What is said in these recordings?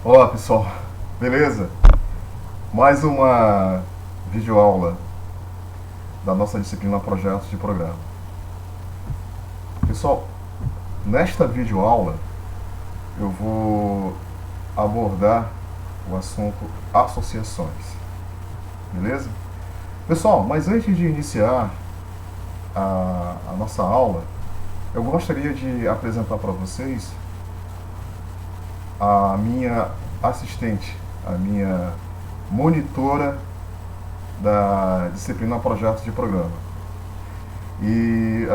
Olá pessoal, beleza? Mais uma videoaula da nossa disciplina Projetos de Programa. Pessoal, nesta videoaula eu vou abordar o assunto associações, beleza? Pessoal, mas antes de iniciar a nossa aula, eu gostaria de apresentar para vocês a minha assistente, a minha monitora da disciplina Projetos de Programa. E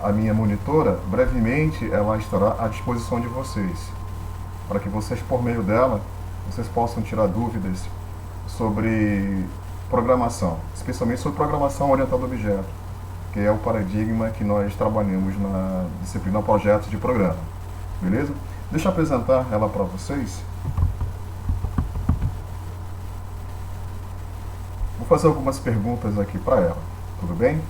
a minha monitora, brevemente, ela estará à disposição de vocês, para que vocês, por meio dela, vocês possam tirar dúvidas sobre programação, especialmente sobre programação orientada a objeto, que é o paradigma que nós trabalhamos na disciplina Projetos de Programa. Beleza? Deixa eu apresentar ela para vocês. Vou fazer algumas perguntas aqui para ela, tudo bem?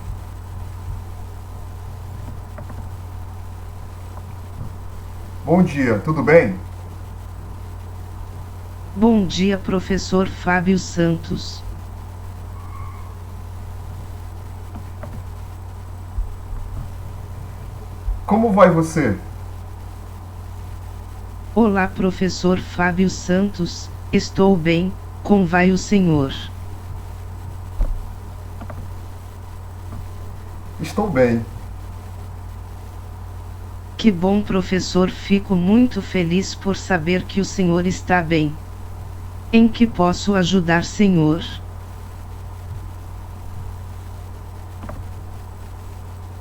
Bom dia, tudo bem? Bom dia, professor Fábio Santos. Como vai você? Olá, professor Fábio Santos, estou bem, como vai o senhor? Estou bem. Que bom, professor, fico muito feliz por saber que o senhor está bem. Em que posso ajudar, senhor?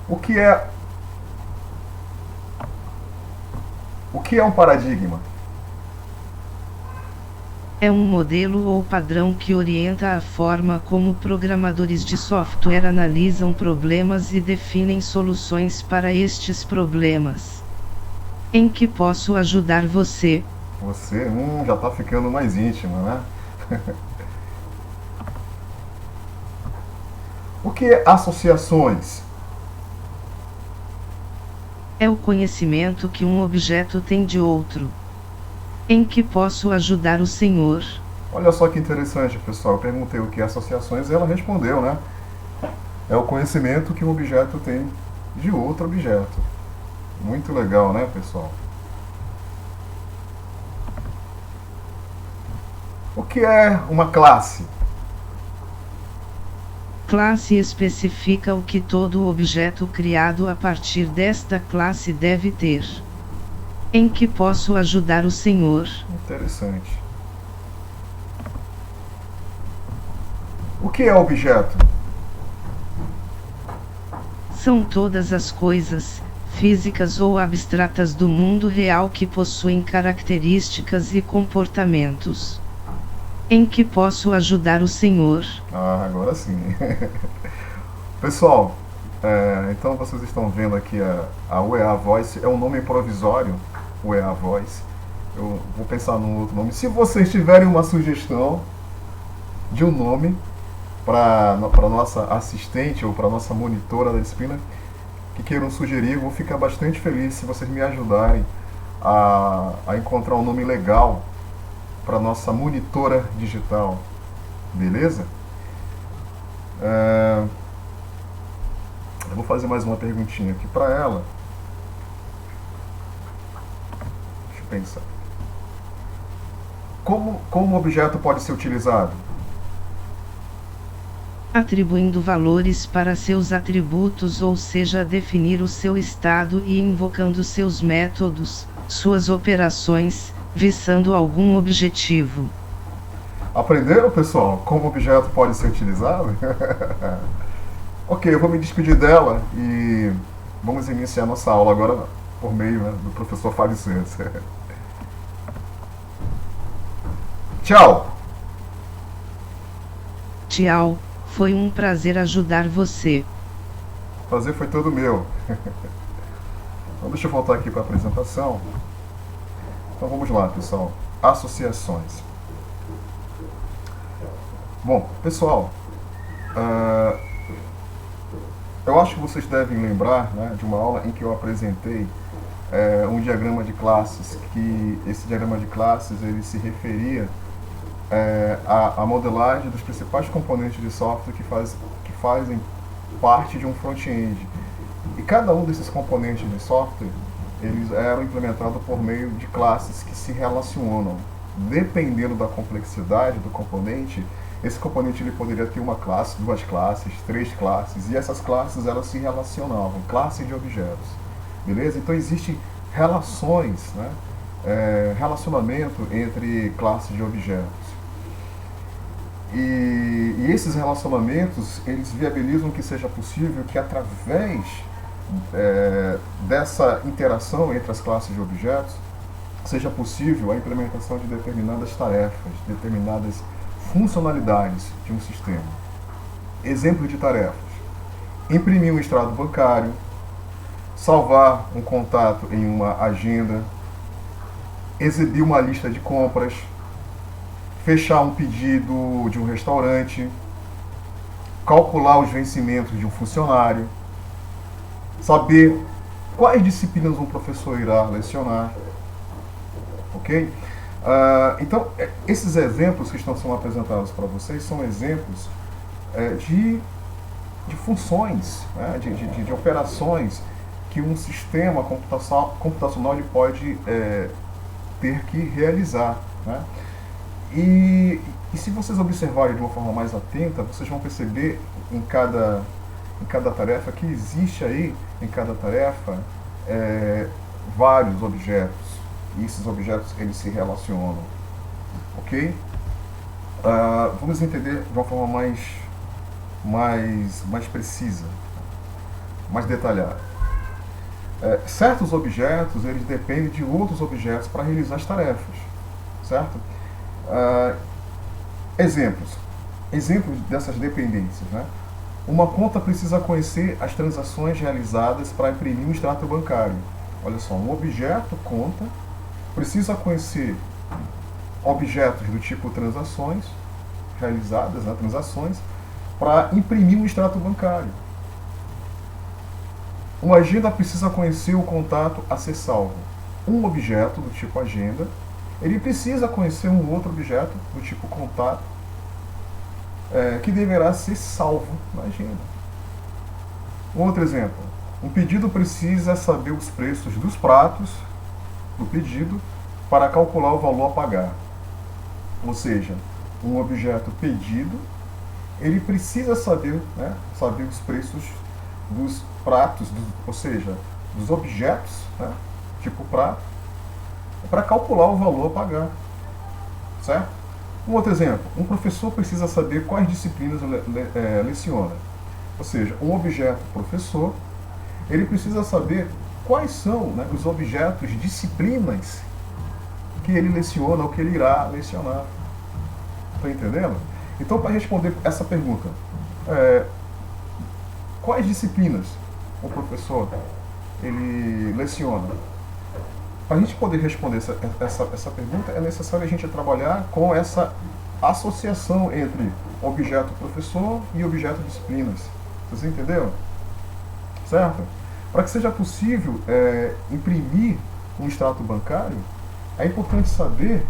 O que é o que é um paradigma? É um modelo ou padrão que orienta a forma como programadores de software analisam problemas e definem soluções para estes problemas. Em que posso ajudar você? Você, já está ficando mais íntima, né? O que é associações? É o conhecimento que um objeto tem de outro. Em que posso ajudar o senhor? Olha só que interessante, pessoal. Eu perguntei o que é associações e ela respondeu, né? É o conhecimento que um objeto tem de outro objeto. Muito legal, né, pessoal? O que é uma classe? Classe especifica o que todo objeto criado a partir desta classe deve ter. Em que posso ajudar o senhor? Interessante. O que é objeto? São todas as coisas, físicas ou abstratas do mundo real que possuem características e comportamentos. Em que posso ajudar o senhor? Ah, agora sim. Pessoal, então vocês estão vendo aqui a UEA Voice, é um nome provisório, UEA Voice. Eu vou pensar num outro nome. Se vocês tiverem uma sugestão de um nome para nossa assistente ou para nossa monitora da disciplina que queiram sugerir, eu vou ficar bastante feliz se vocês me ajudarem a encontrar um nome legal para nossa monitora digital, beleza? Eu vou fazer mais uma perguntinha aqui para ela. Deixa eu pensar. Como o objeto pode ser utilizado? Atribuindo valores para seus atributos, ou seja, definir o seu estado e invocando seus métodos, suas operações, visando algum objetivo. Aprenderam, pessoal, como o objeto pode ser utilizado? Ok, eu vou me despedir dela e vamos iniciar nossa aula agora por meio, né, do professor Fábio Santos. Tchau! Tchau, foi um prazer ajudar você. O prazer foi todo meu. Então deixa eu voltar aqui para a apresentação. Então vamos lá, pessoal. Associações. Bom, pessoal, eu acho que vocês devem lembrar, né, de uma aula em que eu apresentei um diagrama de classes, que esse diagrama de classes ele se referia à modelagem dos principais componentes de software que fazem parte de um front-end. E cada um desses componentes de software, eles eram implementados por meio de classes que se relacionam. Dependendo da complexidade do componente, esse componente ele poderia ter uma classe, duas classes, três classes, e essas classes elas se relacionavam, classe de objetos. Beleza? Então existem relações, né? Relacionamento entre classes de objetos. E esses relacionamentos, eles viabilizam que seja possível que através dessa interação entre as classes de objetos, seja possível a implementação de determinadas tarefas, determinadas funcionalidades de um sistema. Exemplo de tarefas: imprimir um extrato bancário, salvar um contato em uma agenda, exibir uma lista de compras, fechar um pedido de um restaurante, calcular os vencimentos de um funcionário, saber quais disciplinas um professor irá lecionar. Ok? Então, esses exemplos que estão sendo apresentados para vocês são exemplos de funções, né, de operações que um sistema computacional ele pode ter que realizar. Né? E se vocês observarem de uma forma mais atenta, vocês vão perceber em cada tarefa que existe aí, em cada tarefa, vários objetos. E esses objetos eles se relacionam. Ok? Vamos entender de uma forma mais precisa, mais detalhada. Certos objetos eles dependem de outros objetos para realizar as tarefas. Certo? Exemplos dessas dependências. Né? Uma conta precisa conhecer as transações realizadas para imprimir um extrato bancário. Olha só, um objeto conta precisa conhecer objetos do tipo transações realizadas, né, transações, para imprimir um extrato bancário. Uma agenda precisa conhecer o contato a ser salvo. Um objeto do tipo agenda, ele precisa conhecer um outro objeto do tipo contato, que deverá ser salvo na agenda. Um outro exemplo: um pedido precisa saber os preços dos pratos do pedido para calcular o valor a pagar. Ou seja, um objeto pedido, ele precisa saber, né, saber os preços dos pratos, ou seja, dos objetos, né, tipo prato, para calcular o valor a pagar. Certo? Um outro exemplo: um professor precisa saber quais disciplinas leciona. Ou seja, um objeto professor, ele precisa saber quais são, né, os objetos, disciplinas que ele leciona ou que ele irá lecionar. Está entendendo? Então, para responder essa pergunta, quais disciplinas o professor ele leciona? Para a gente poder responder essa pergunta, é necessário a gente trabalhar com essa associação entre objeto professor e objeto disciplinas. Vocês entenderam? Certo? Para que seja possível imprimir um extrato bancário, é importante saber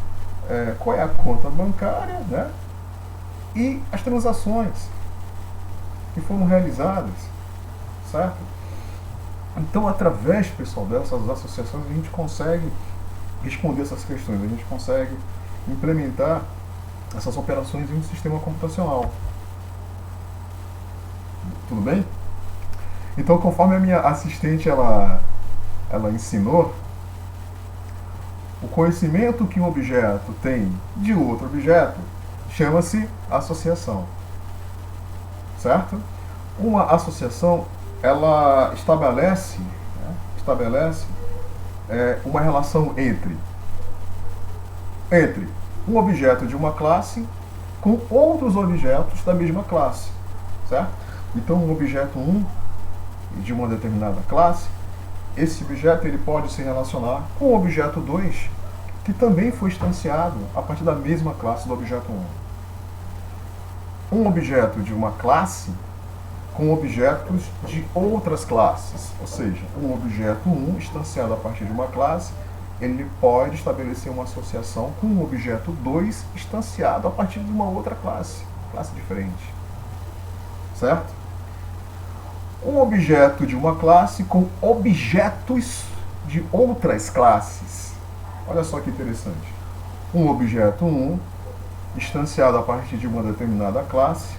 qual é a conta bancária, né, e as transações que foram realizadas. Certo? Então, através, pessoal, dessas associações, a gente consegue responder essas questões, a gente consegue implementar essas operações em um sistema computacional. Tudo bem? Então, conforme a minha assistente ela ensinou, o conhecimento que um objeto tem de outro objeto chama-se associação. Certo? Uma associação, ela estabelece uma relação entre um objeto de uma classe com outros objetos da mesma classe. Certo? Então, um objeto 1 de uma determinada classe, esse objeto ele pode se relacionar com o objeto 2, que também foi instanciado a partir da mesma classe do objeto 1. Um objeto de uma classe com objetos de outras classes. Ou seja, um objeto 1 instanciado a partir de uma classe, ele pode estabelecer uma associação com um objeto 2 instanciado a partir de uma outra classe diferente. Certo? Um objeto de uma classe com objetos de outras classes. Olha só que interessante. Um objeto 1, instanciado a partir de uma determinada classe,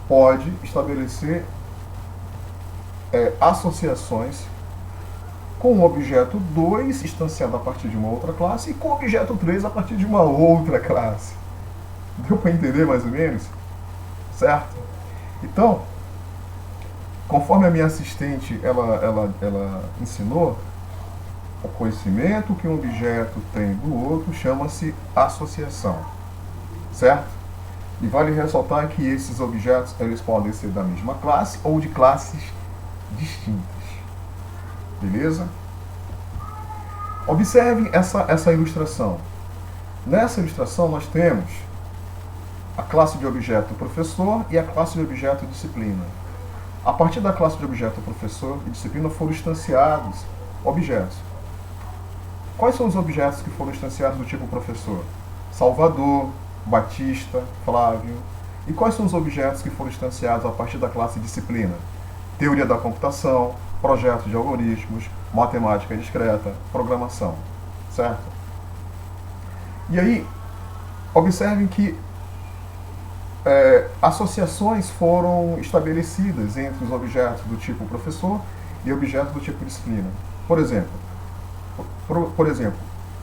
pode estabelecer associações com o objeto 2, instanciado a partir de uma outra classe, e com o objeto 3 a partir de uma outra classe. Deu para entender mais ou menos? Certo? Então, conforme a minha assistente ela ensinou, o conhecimento que um objeto tem do outro chama-se associação. Certo? E vale ressaltar que esses objetos eles podem ser da mesma classe ou de classes distintas. Beleza? Observe essa ilustração. Nessa ilustração nós temos a classe de objeto professor e a classe de objeto disciplina. A partir da classe de objeto professor e disciplina foram instanciados objetos. Quais são os objetos que foram instanciados do tipo professor? Salvador, Batista, Flávio. E quais são os objetos que foram instanciados a partir da classe disciplina? Teoria da computação, projetos de algoritmos, matemática discreta, programação. Certo? E aí, observem que associações foram estabelecidas entre os objetos do tipo professor e objetos do tipo disciplina. Por exemplo,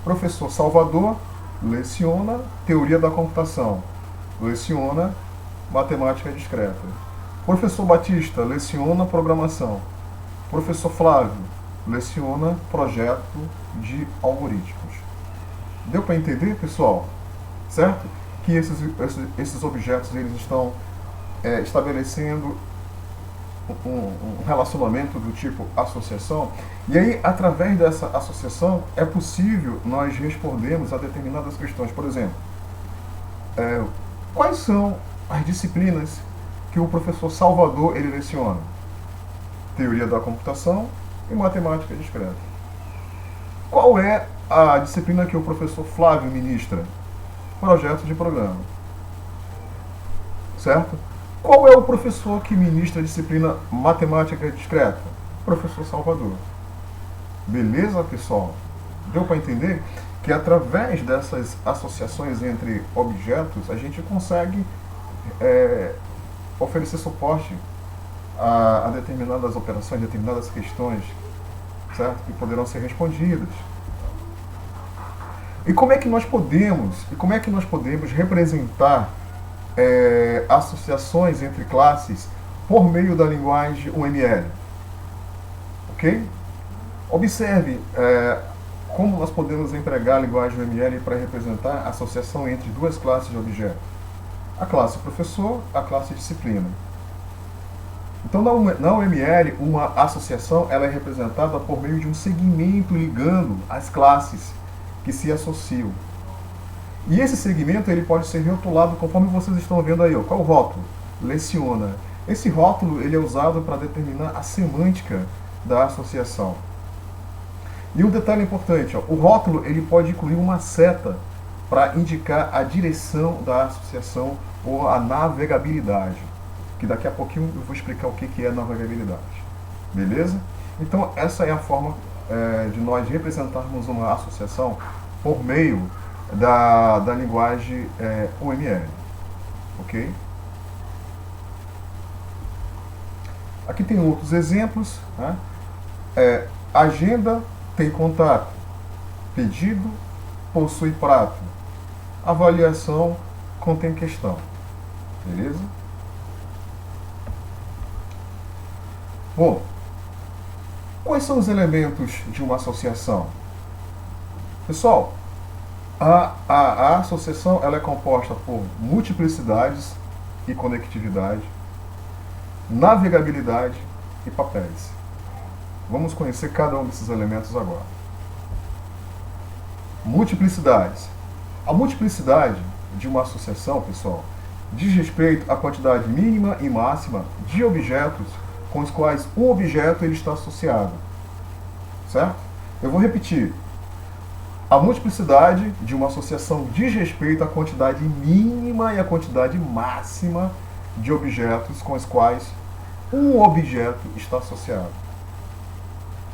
professor Salvador leciona teoria da computação, leciona matemática discreta. Professor Batista leciona programação. Professor Flávio leciona projeto de algoritmos. Deu para entender, pessoal? Certo? Que esses objetos eles estão estabelecendo um relacionamento do tipo associação, e aí, através dessa associação, é possível nós respondermos a determinadas questões. Por exemplo, quais são as disciplinas que o professor Salvador ele leciona? Teoria da computação e matemática discreta. Qual é a disciplina que o professor Flávio ministra? Projeto de programa. Certo? Qual é o professor que ministra a disciplina matemática discreta? Professor Salvador. Beleza, pessoal? Deu para entender que através dessas associações entre objetos a gente consegue oferecer suporte a determinadas operações, determinadas questões, certo? Que poderão ser respondidas. E como é que nós podemos representar associações entre classes por meio da linguagem UML? Ok? Observe como nós podemos empregar a linguagem UML para representar a associação entre duas classes de objetos. A classe professor, a classe disciplina. Então, na UML, uma associação ela é representada por meio de um segmento ligando as classes que se associam. E esse segmento ele pode ser rotulado conforme vocês estão vendo aí. Ó. Qual é o rótulo? Leciona. Esse rótulo ele é usado para determinar a semântica da associação. E um detalhe importante, ó, o rótulo ele pode incluir uma seta para indicar a direção da associação ou a navegabilidade. Que daqui a pouquinho eu vou explicar o que é navegabilidade. Beleza? Então essa é a forma de nós representarmos uma associação por meio da linguagem UML. Ok? Aqui tem outros exemplos. Né? Agenda tem contato. Pedido possui prato. Avaliação contém questão. Beleza? Bom, quais são os elementos de uma associação? Pessoal, a associação ela é composta por multiplicidades e conectividade, navegabilidade e papéis. Vamos conhecer cada um desses elementos agora. Multiplicidades. A multiplicidade de uma associação, pessoal, diz respeito à quantidade mínima e máxima de objetos com os quais um objeto ele está associado. Certo? Eu vou repetir. A multiplicidade de uma associação diz respeito à quantidade mínima e à quantidade máxima de objetos com os quais um objeto está associado.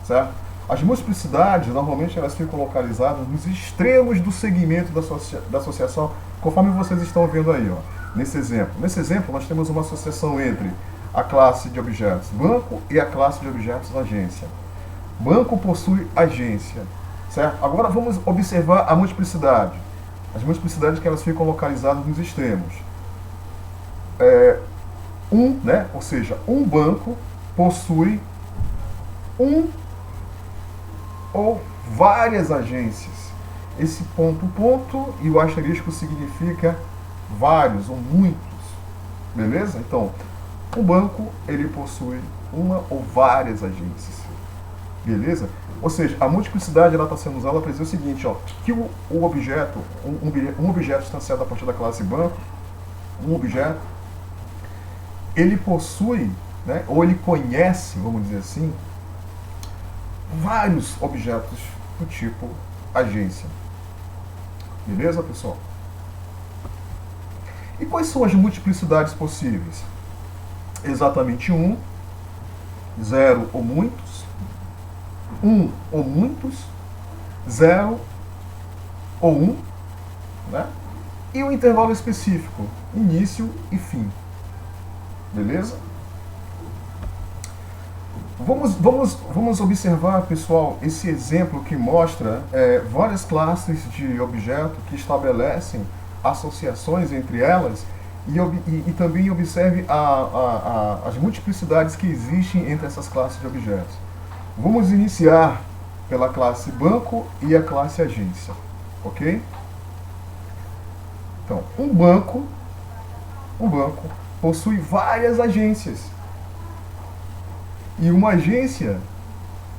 Certo? As multiplicidades, normalmente, elas ficam localizadas nos extremos do segmento da associação, conforme vocês estão vendo aí, ó, nesse exemplo. Nesse exemplo, nós temos uma associação entre a classe de objetos banco e a classe de objetos agência. Banco possui agência. Certo? Agora vamos observar a multiplicidade. As multiplicidades que elas ficam localizadas nos extremos. Né? Ou seja, um banco possui um ou várias agências. Esse ponto e o asterisco significa vários ou muitos. Beleza? Então, um banco ele possui uma ou várias agências. Beleza? Ou seja, a multiplicidade está sendo usada para dizer o seguinte, ó, que o objeto, um objeto instanciado a partir da classe banco, um objeto, ele possui, né, ou ele conhece, vamos dizer assim, vários objetos do tipo agência. Beleza, pessoal? E quais são as multiplicidades possíveis? Exatamente 1, 0 ou muitos, 1 ou muitos, 0 ou 1, né? E o intervalo específico, início e fim. Beleza? Vamos observar, pessoal, esse exemplo que mostra várias classes de objeto que estabelecem associações entre elas e também observe as multiplicidades que existem entre essas classes de objetos. Vamos iniciar pela classe banco e a classe agência, ok? Então, um banco possui várias agências. E uma agência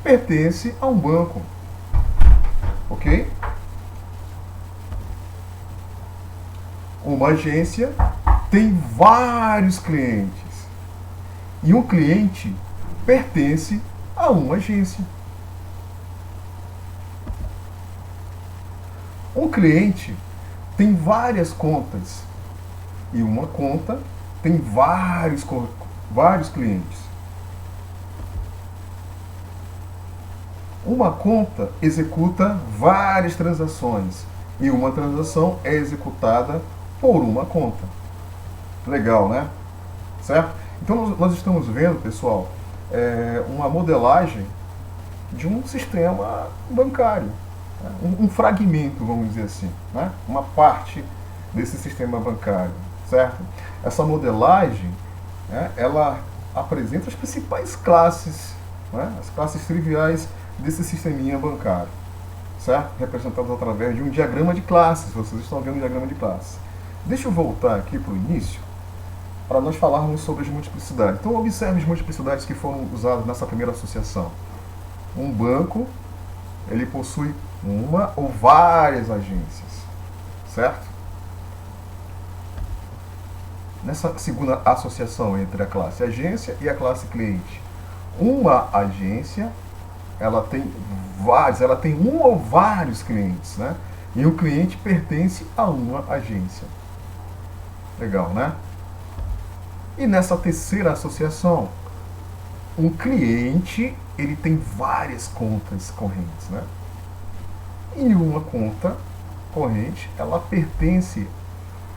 pertence a um banco, ok? Uma agência tem vários clientes. E um cliente pertence a uma agência. Um cliente tem várias contas. E uma conta tem vários clientes. Uma conta executa várias transações. E uma transação é executada por uma conta. Legal, né? Certo? Então nós estamos vendo, pessoal, uma modelagem de um sistema bancário. Né? Um fragmento, vamos dizer assim. Né? Uma parte desse sistema bancário. Certo? Essa modelagem, né, ela apresenta as principais classes, né, as classes triviais desse sisteminha bancário. Certo? Representados através de um diagrama de classes. Vocês estão vendo o diagrama de classes. Deixa eu voltar aqui para o início, para nós falarmos sobre as multiplicidades. Então, observe as multiplicidades que foram usadas nessa primeira associação. Um banco, ele possui uma ou várias agências, certo? Nessa segunda associação entre a classe agência e a classe cliente, uma agência, ela tem um ou vários clientes, né? E o cliente pertence a uma agência. Legal, né? E nessa terceira associação, um cliente, ele tem várias contas correntes, né? E uma conta corrente, ela pertence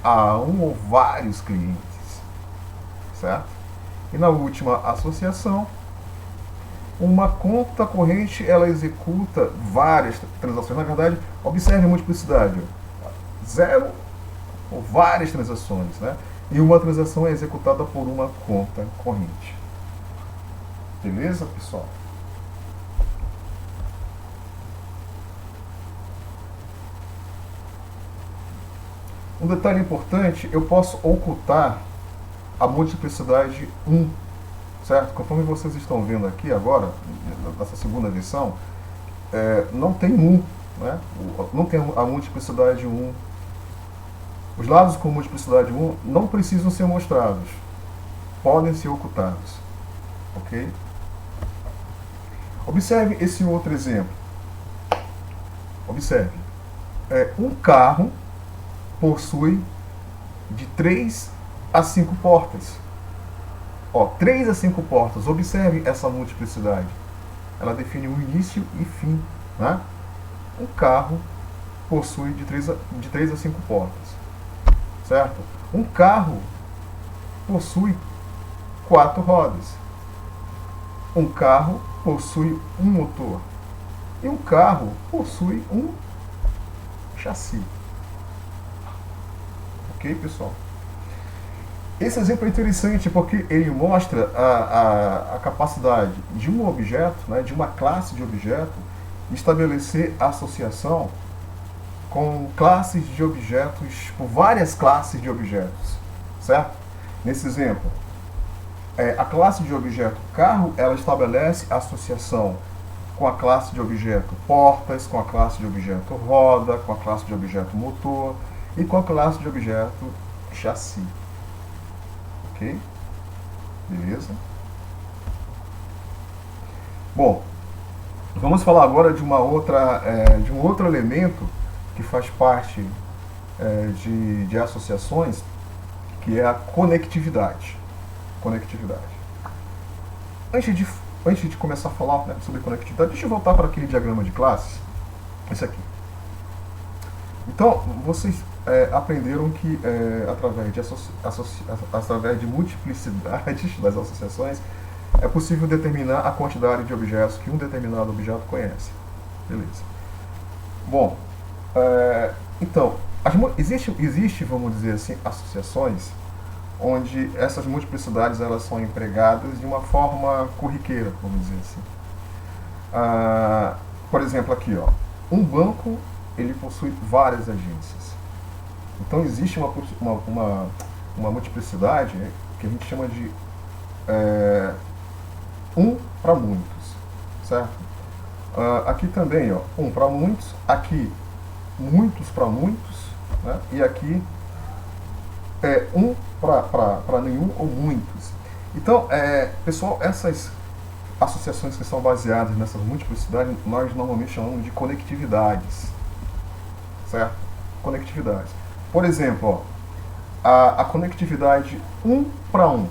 a um ou vários clientes, certo? E na última associação, uma conta corrente, ela executa várias transações. Na verdade, observe a multiplicidade. 0 ou várias transações, né? E uma transação é executada por uma conta corrente. Beleza, pessoal? Um detalhe importante, eu posso ocultar a multiplicidade 1, certo? Conforme vocês estão vendo aqui agora, nessa segunda versão, não tem 1, né? Não tem a multiplicidade 1 Os lados com multiplicidade 1 não precisam ser mostrados, podem ser ocultados. Ok? Observe esse outro exemplo. Observe. Um carro possui de 3 a 5 portas. 3 a 5 portas. Observe essa multiplicidade. Ela define o início e fim. Né? Um carro possui de 3 a 5 portas. Certo? Um carro possui 4 rodas. Um carro possui um motor. E um carro possui um chassi. Ok, pessoal? Esse exemplo é interessante porque ele mostra a capacidade de um objeto, né, de uma classe de objeto, estabelecer associação com classes de objetos, com várias classes de objetos, certo? Nesse exemplo, a classe de objeto carro, ela estabelece associação com a classe de objeto portas, com a classe de objeto roda, com a classe de objeto motor e com a classe de objeto chassi. Ok? Beleza? Bom, vamos falar agora de de um outro elemento que faz parte de associações, que é a conectividade. Conectividade. Antes de começar a falar, né, sobre conectividade, deixa eu voltar para aquele diagrama de classes. Esse aqui. Então, vocês aprenderam que através de multiplicidades das associações é possível determinar a quantidade de objetos que um determinado objeto conhece. Beleza. Bom, então, existe, vamos dizer assim, associações onde essas multiplicidades elas são empregadas de uma forma corriqueira, vamos dizer assim. Por exemplo, aqui, um banco ele possui várias agências. Então existe uma multiplicidade que a gente chama de um para muitos, certo? Aqui também, um para muitos, aqui muitos para muitos, né? E aqui um para nenhum ou muitos. Então, pessoal, essas associações que são baseadas nessas multiplicidades, nós normalmente chamamos de conectividades. Certo? Conectividades. Por exemplo, a conectividade 1 para 1.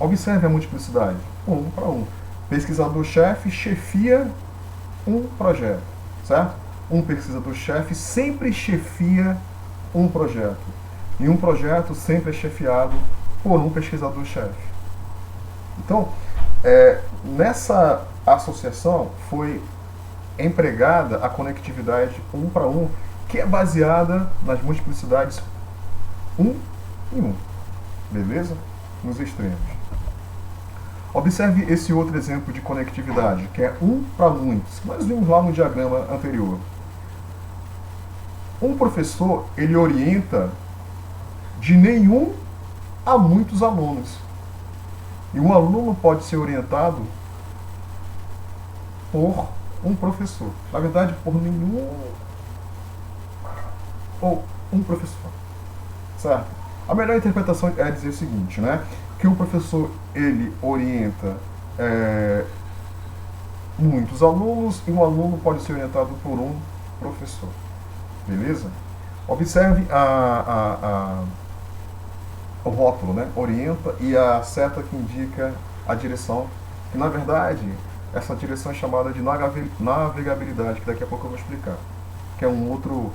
Observe a multiplicidade. 1 para 1. Pesquisador-chefe chefia um projeto. Certo? Um pesquisador-chefe sempre chefia um projeto. E um projeto sempre é chefiado por um pesquisador-chefe. Então, nessa associação foi empregada a conectividade 1 para 1, que é baseada nas multiplicidades 1 e 1. Beleza? Nos extremos. Observe esse outro exemplo de conectividade, que é 1 para muitos, que nós vimos lá no diagrama anterior. Um professor, ele orienta de nenhum a muitos alunos. E um aluno pode ser orientado por um professor. Na verdade, por nenhum ou um professor. Certo? A melhor interpretação é dizer o seguinte, né? Que o professor, ele orienta muitos alunos e um aluno pode ser orientado por um professor. Beleza? Observe o rótulo, né? Orienta, e a seta que indica a direção, que na verdade essa direção é chamada de navegabilidade, que daqui a pouco eu vou explicar, que é um outro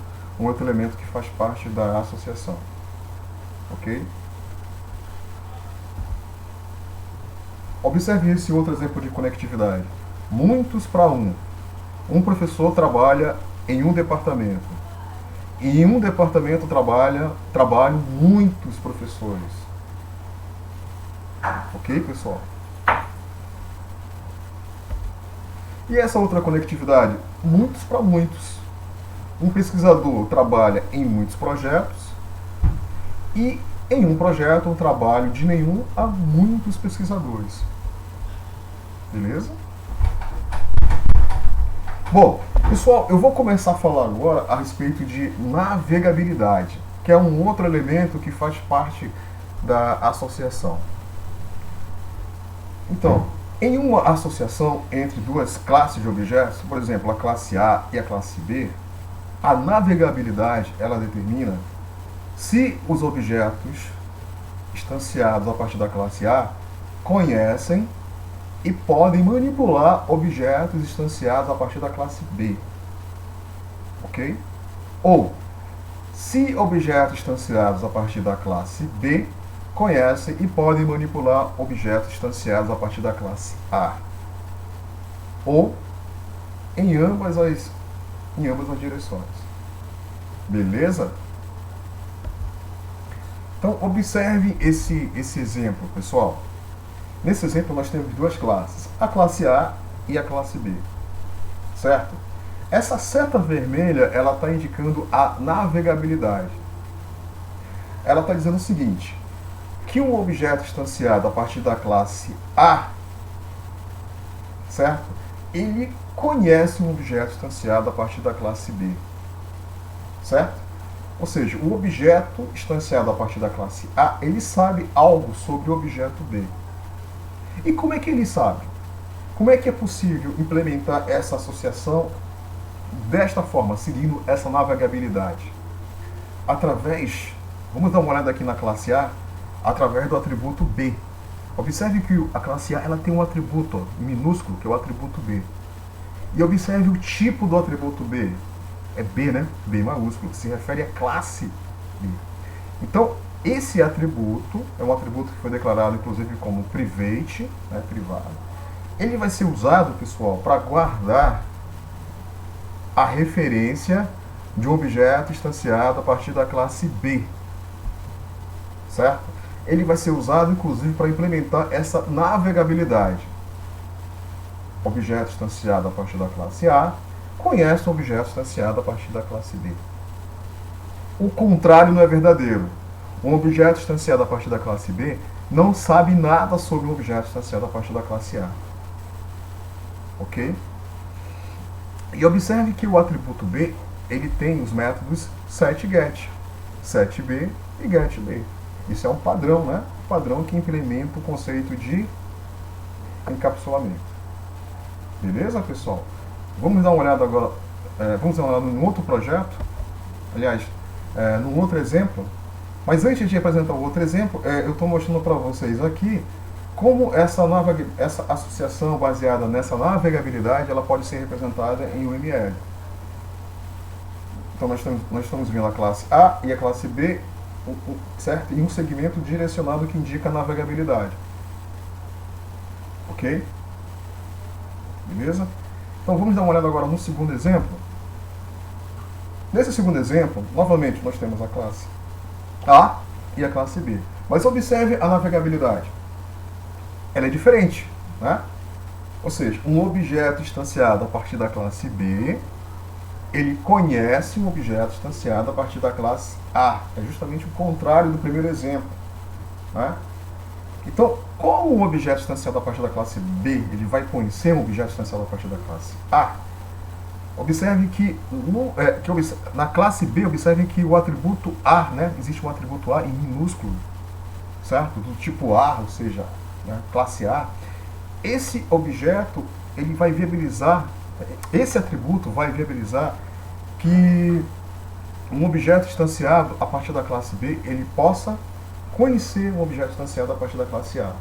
elemento que faz parte da associação. Ok? Observe esse outro exemplo de conectividade. Muitos para um. Um professor trabalha em um departamento. E em um departamento trabalham muitos professores. Ok, pessoal? E essa outra conectividade? Muitos para muitos. Um pesquisador trabalha em muitos projetos e em um projeto um trabalho de nenhum a muitos pesquisadores. Beleza? Bom, pessoal, eu vou começar a falar agora a respeito de navegabilidade. que é um outro elemento que faz parte da associação. Então, em uma associação entre duas classes de objetos, por exemplo, a classe A e a classe B, a navegabilidade ela determina se os objetos instanciados a partir da classe A conhecem e podem manipular objetos instanciados a partir da classe B. Ok? Ou, se objetos instanciados a partir da classe B conhecem e podem manipular objetos instanciados a partir da classe A. Ou em ambas as direções. Beleza? Então, observe esse exemplo, pessoal. Nesse exemplo, nós temos duas classes, a classe A e a classe B. Certo? Essa seta vermelha, ela está indicando a navegabilidade. Ela está dizendo o seguinte, que um objeto instanciado a partir da classe A, certo? Ele conhece um objeto instanciado a partir da classe B. Certo? Ou seja, o objeto instanciado a partir da classe A, ele sabe algo sobre o objeto B. E como é que ele sabe? Como é que é possível implementar essa associação desta forma, seguindo essa navegabilidade? Através, vamos dar uma olhada aqui na classe A, através do atributo B. Observe que a classe A ela tem um atributo minúsculo, que é o atributo B. E observe o tipo do atributo B. É B, né? B maiúsculo, que se refere à classe B. Então, esse atributo é um atributo que foi declarado, inclusive, como private, né, privado. Ele vai ser usado, pessoal, para guardar a referência de um objeto instanciado a partir da classe B. Certo? Ele vai ser usado, inclusive, para implementar essa navegabilidade. Objeto instanciado a partir da classe A conhece um objeto instanciado a partir da classe B. O contrário não é verdadeiro. Um objeto instanciado a partir da classe B não sabe nada sobre um objeto instanciado a partir da classe A. Ok? E observe que o atributo B, ele tem os métodos setGet, setB e getB. Isso é um padrão, né? Um padrão que implementa o conceito de encapsulamento. Beleza, pessoal? Vamos dar uma olhada agora, vamos dar uma olhada num outro projeto, aliás, num outro exemplo. Mas antes de apresentar o outro exemplo, eu estou mostrando para vocês aqui como essa associação baseada nessa navegabilidade, ela pode ser representada em UML. Então nós estamos vendo a classe A e a classe B, certo? Em um segmento direcionado que indica a navegabilidade. Ok? Beleza? Então vamos dar uma olhada agora no segundo exemplo. Nesse segundo exemplo, novamente nós temos a classe A e a classe B. Mas observe a navegabilidade. Ela é diferente, né? Ou seja, um objeto instanciado a partir da classe B, ele conhece um objeto instanciado a partir da classe A. É justamente o contrário do primeiro exemplo, né? Então, como um objeto instanciado a partir da classe B, ele vai conhecer um objeto instanciado a partir da classe A, observe que na classe B, observe que o atributo A, né, existe um atributo A em minúsculo, certo? Do tipo A, ou seja, né, classe A. Esse objeto, ele vai viabilizar, esse atributo vai viabilizar que um objeto instanciado a partir da classe B, ele possa conhecer um objeto instanciado a partir da classe A.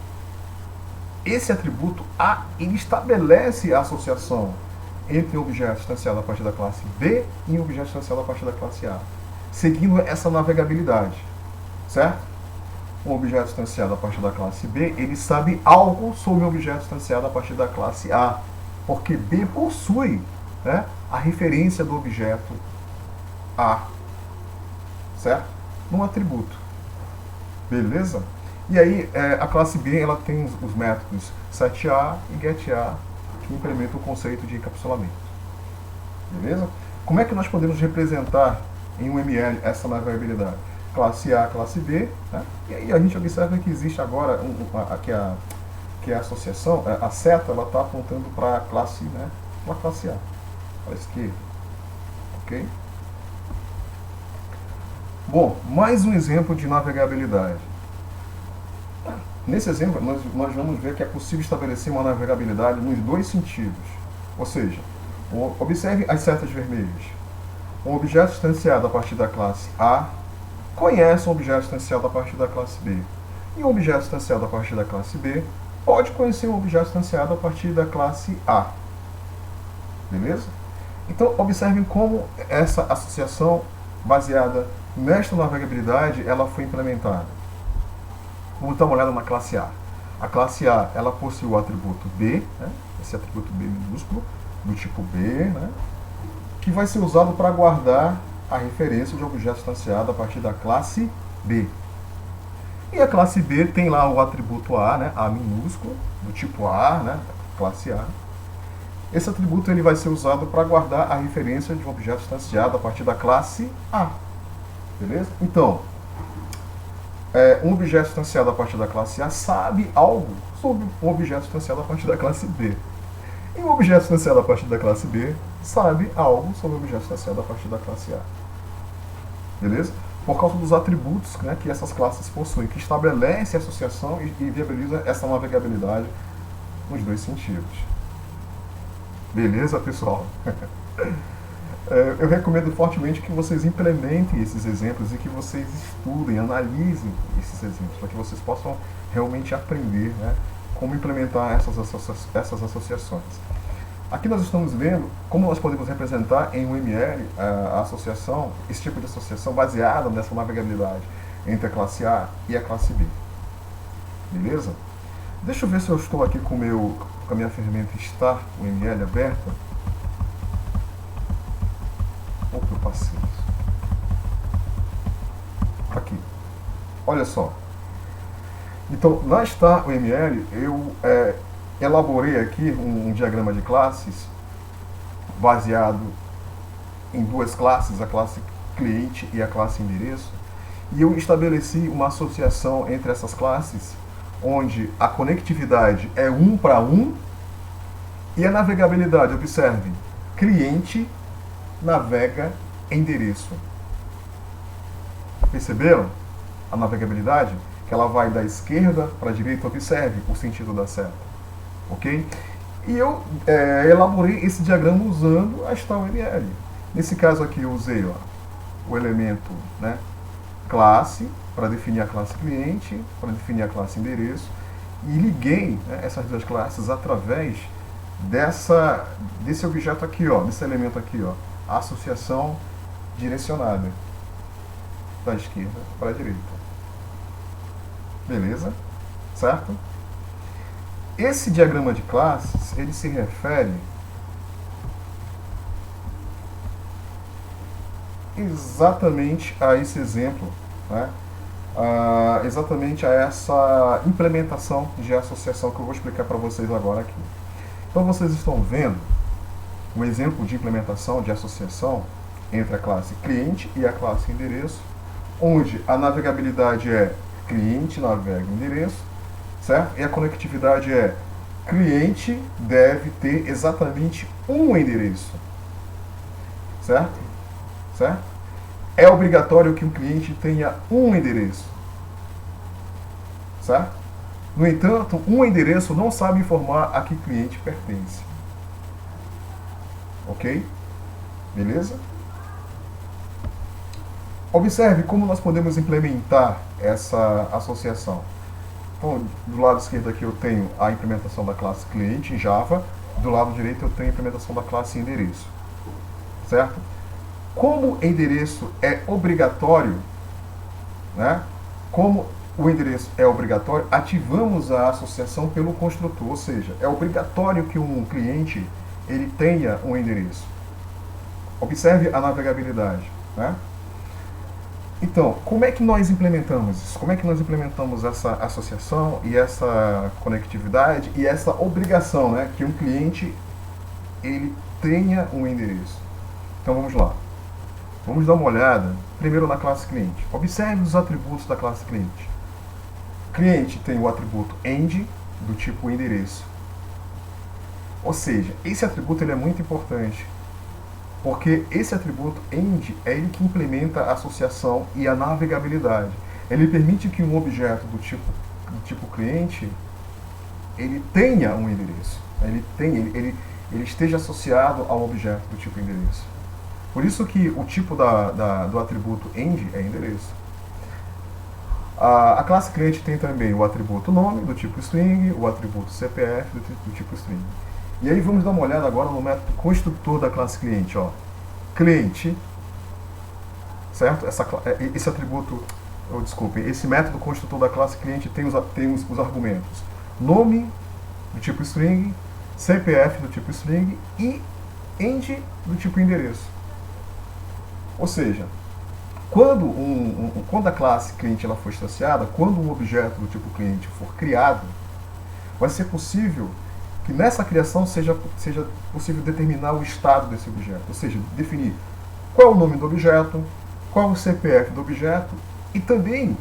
Esse atributo A, ele estabelece a associação entre um objeto instanciado a partir da classe B e um objeto instanciado a partir da classe A, seguindo essa navegabilidade, certo? Um objeto instanciado a partir da classe B, ele sabe algo sobre um objeto instanciado a partir da classe A, porque B possui, né, a referência do objeto A, certo? Num atributo. Beleza? E aí, a classe B, ela tem os métodos setA e getA, que implementam o conceito de encapsulamento. Beleza? Como é que nós podemos representar em um ML essa navegabilidade? Classe A, classe B, né? E aí a gente observa que existe agora, que a associação, a seta, ela está apontando para a classe, né, para a classe A, para a esquerda. Ok? Bom, mais um exemplo de navegabilidade. Nesse exemplo, nós vamos ver que é possível estabelecer uma navegabilidade nos dois sentidos. Ou seja, observe as setas vermelhas. Um objeto instanciado a partir da classe A conhece um objeto instanciado a partir da classe B. E um objeto instanciado a partir da classe B pode conhecer um objeto instanciado a partir da classe A. Beleza? Então, observem como essa associação baseada nesta navegabilidade ela foi implementada. Vamos dar uma olhada na classe A. A classe A ela possui o atributo B, né? Esse atributo B minúsculo, do tipo B, né? Que vai ser usado para guardar a referência de objeto instanciado a partir da classe B. E a classe B tem lá o atributo A, né? A minúsculo, do tipo A, né? Classe A. Esse atributo ele vai ser usado para guardar a referência de um objeto instanciado a partir da classe A. Beleza? Então, um objeto instanciado a partir da classe A sabe algo sobre um objeto instanciado a partir da classe B. E um objeto instanciado a partir da classe B sabe algo sobre o objeto instanciado a partir da classe A. Beleza? Por causa dos atributos, né, que essas classes possuem, que estabelece a associação e viabiliza essa navegabilidade nos dois sentidos. Beleza, pessoal? Eu recomendo fortemente que vocês implementem esses exemplos e que vocês estudem, analisem esses exemplos, para que vocês possam realmente aprender, né, como implementar essas associações. Aqui nós estamos vendo como nós podemos representar em UML a associação, esse tipo de associação baseada nessa navegabilidade entre a classe A e a classe B. Beleza? Deixa eu ver se eu estou aqui com a minha ferramenta Star UML aberta. Opa, eu passei isso. Aqui. Olha só. Então, na Star UML, eu elaborei aqui um diagrama de classes baseado em duas classes, a classe cliente e a classe endereço, e eu estabeleci uma associação entre essas classes, onde a conectividade é 1 para 1 e a navegabilidade, observe, cliente navega endereço. Perceberam a navegabilidade? Que ela vai da esquerda para a direita, observe o sentido da seta. Ok? E eu elaborei esse diagrama usando a StarUML. Nesse caso aqui eu usei o elemento, né, classe, para definir a classe cliente, para definir a classe endereço, e liguei, né, essas duas classes através desse objeto aqui, desse elemento aqui, a associação direcionada da esquerda para a direita. Beleza? Certo? Esse diagrama de classes, ele se refere exatamente a esse exemplo, né? Exatamente a essa implementação de associação que eu vou explicar para vocês agora aqui. Então vocês estão vendo um exemplo de implementação de associação entre a classe cliente e a classe endereço, onde a navegabilidade é cliente navega endereço, certo? E a conectividade é cliente deve ter exatamente um endereço, certo? Certo? É obrigatório que o cliente tenha um endereço, certo? No entanto, um endereço não sabe informar a que cliente pertence. Ok? Beleza? Observe como nós podemos implementar essa associação. Então, do lado esquerdo aqui eu tenho a implementação da classe cliente em Java, do lado direito eu tenho a implementação da classe endereço. Certo? Como endereço é obrigatório, né? Como o endereço é obrigatório, ativamos a associação pelo construtor, ou seja, é obrigatório que um cliente ele tenha um endereço. Observe a navegabilidade, né? Então, como é que nós implementamos isso? Como é que nós implementamos essa associação e essa conectividade e essa obrigação, né, que um cliente ele tenha um endereço? Então vamos lá. Vamos dar uma olhada primeiro na classe cliente. Observe os atributos da classe cliente. Cliente tem o atributo end do tipo endereço. Ou seja, esse atributo ele é muito importante. Porque esse atributo end é ele que implementa a associação e a navegabilidade. Ele permite que um objeto do tipo cliente ele tenha um endereço. Ele esteja associado a um objeto do tipo endereço. Por isso que o tipo do atributo end é endereço. A classe cliente tem também o atributo nome, do tipo string, o atributo CPF, do tipo string. E aí vamos dar uma olhada agora no método construtor da classe cliente. Ó. Cliente, certo? Esse atributo, esse método construtor da classe cliente tem os argumentos nome, do tipo string, CPF, do tipo string, e end, do tipo endereço. Ou seja, quando a classe cliente ela for instanciada, quando um objeto do tipo cliente for criado, vai ser possível que nessa criação seja possível determinar o estado desse objeto, ou seja, definir qual é o nome do objeto, qual é o CPF do objeto e também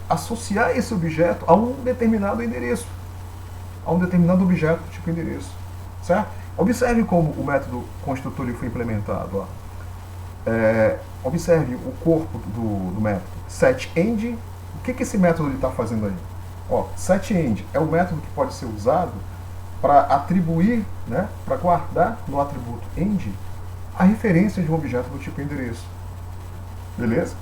associar esse objeto a um determinado endereço, a um determinado objeto do tipo endereço, certo? Observe como o método construtor foi implementado. Ó. Observe o corpo do método. setEnd, o que esse método está fazendo aí? Ó, setEnd é o método que pode ser usado para atribuir, né, para guardar no atributo end a referência de um objeto do tipo endereço. Beleza?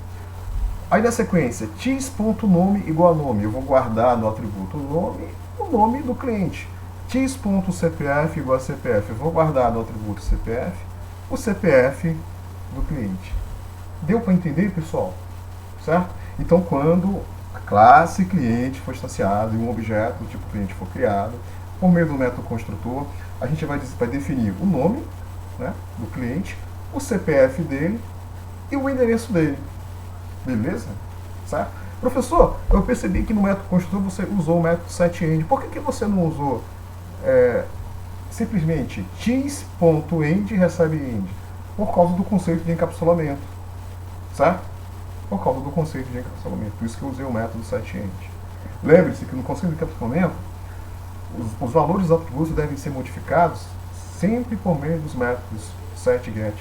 Aí na sequência, tis.nome igual a nome. Eu vou guardar no atributo nome o nome do cliente. tis.cpf igual a CPF. Eu vou guardar no atributo CPF o CPF do cliente. Deu para entender, pessoal? Certo? Então, quando a classe cliente for instanciada e um objeto do tipo cliente for criado, por meio do método construtor, a gente vai definir o nome, né, do cliente, o CPF dele e o endereço dele. Beleza? Certo? Professor, eu percebi que no método construtor você usou o método setEnd. Por que você não usou simplesmente tis.end recebe end? Por causa do conceito de encapsulamento. Certo? Por causa do conceito de encapsulamento. Por isso que eu usei o método setEnd. Lembre-se que no conceito de encapsulamento, os valores dos atributos devem ser modificados sempre por meio dos métodos set e get.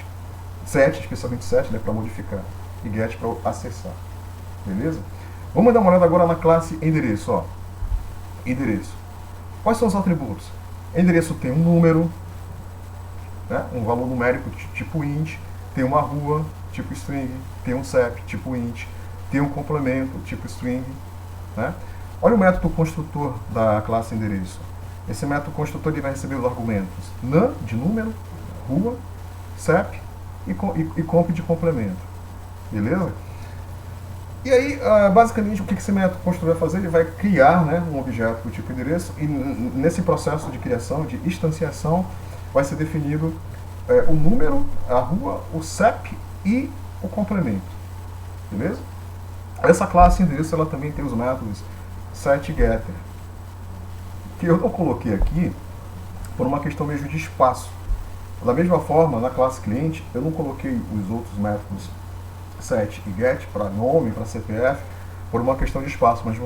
Set, especialmente set, né, para modificar, e get para acessar. Beleza? Vamos dar uma olhada agora na classe endereço. Ó. Endereço. Quais são os atributos? Endereço tem um número, né, um valor numérico tipo int, tem uma rua, tipo string, tem um CEP, tipo int, tem um complemento, tipo string. Né? Olha o método construtor da classe endereço. Esse método construtor ele vai receber os argumentos num, de número, rua, CEP e comp de complemento. Beleza? E aí, basicamente, o que esse método construtor vai fazer? Ele vai criar, né, um objeto do tipo endereço e nesse processo de criação, de instanciação, vai ser definido o número, a rua, o CEP e o complemento. Beleza? Essa classe endereço ela também tem os métodos setGetter, que eu não coloquei aqui por uma questão mesmo de espaço. Da mesma forma, na classe cliente, eu não coloquei os outros métodos set e get para nome, para CPF, por uma questão de espaço, mas